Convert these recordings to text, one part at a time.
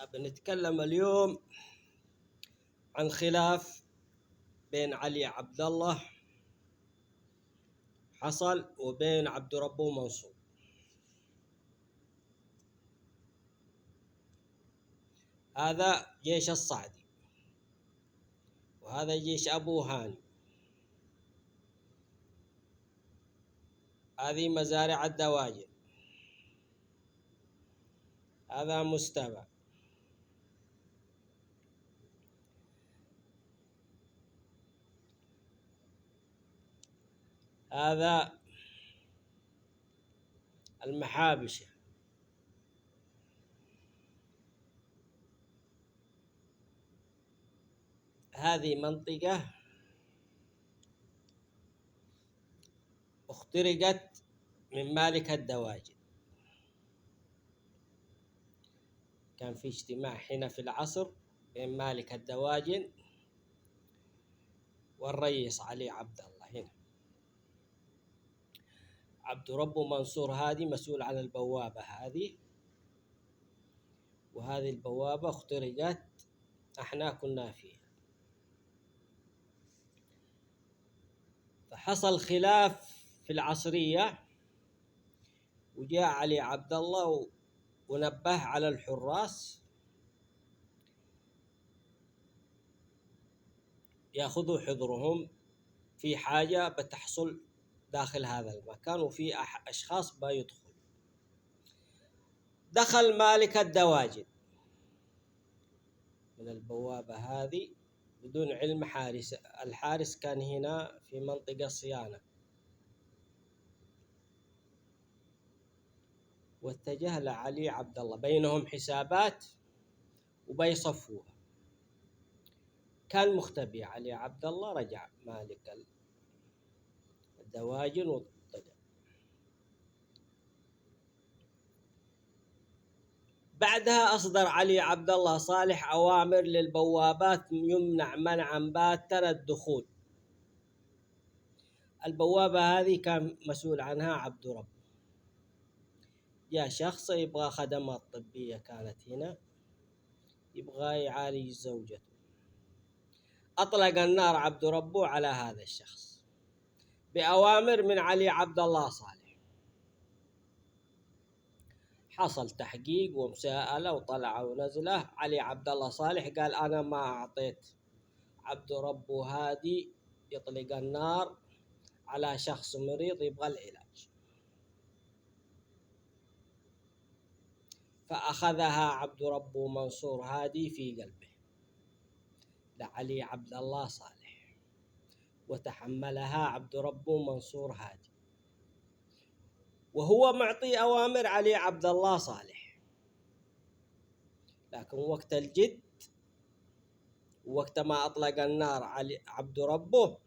بنتكلم اليوم عن خلاف بين علي عبد الله حصل وبين عبد ربه منصور. هذا جيش الصعدي وهذا جيش أبو هاني. هذه مزارع الدواجن، هذا مستبع، هذا المحابشة، هذه منطقة اخترقت من مالك الدواجن. كان في اجتماع هنا في العصر بين مالك الدواجن والرئيس علي عبد الله. هنا عبد ربه منصور هادي مسؤول عن البوابة هذه، وهذه البوابة اخترقت، احنا كنا فيها. فحصل خلاف في العصرية، وجاء علي عبد الله ونبه على الحراس ياخذوا حذرهم في حاجة بتحصل داخل هذا المكان، وفي أشخاص بيدخل. دخل مالك الدواجن من البوابة هذه بدون علم حارس. الحارس كان هنا في منطقة صيانة، واتجه لعلي عبد الله، بينهم حسابات وبيصفوها. كان مختبي علي عبد الله، رجع مالك الدواجن وطلع. بعدها أصدر علي عبد الله صالح أوامر للبوابات يمنع منعا باتا الدخول. البوابة هذه كان مسؤول عنها عبد رب. جاء شخص يبغى خدمات طبية، كانت هنا يبغى يعالج زوجته، أطلق النار عبد ربه على هذا الشخص بأوامر من علي عبد الله صالح. حصل تحقيق ومساءلة وطلع ونزله. علي عبد الله صالح قال أنا ما أعطيت عبد ربه هادي يطلق النار على شخص مريض يبغى العلاج. فأخذها عبد ربه منصور هادي في قلبه لعلي عبد الله صالح، وتحملها عبد ربه منصور هادي، وهو معطي أوامر علي عبد الله صالح. لكن وقت الجد، وقت ما أطلق النار علي عبد ربه،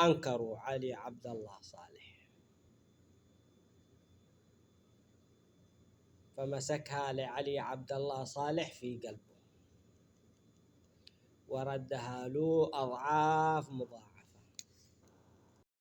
أنكروا علي عبد الله صالح، فمسكها لعلي عبد الله صالح في قلبه وردها له أضعاف مضاعفة.